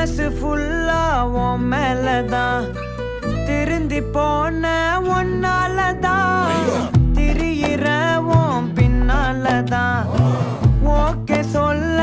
மனசு ஃபுல்லா உன் மேலதான் திருந்தி போன ஒன்னாலதான் திரியிற உன் பின்னாலதான் ஓகே சொல்ல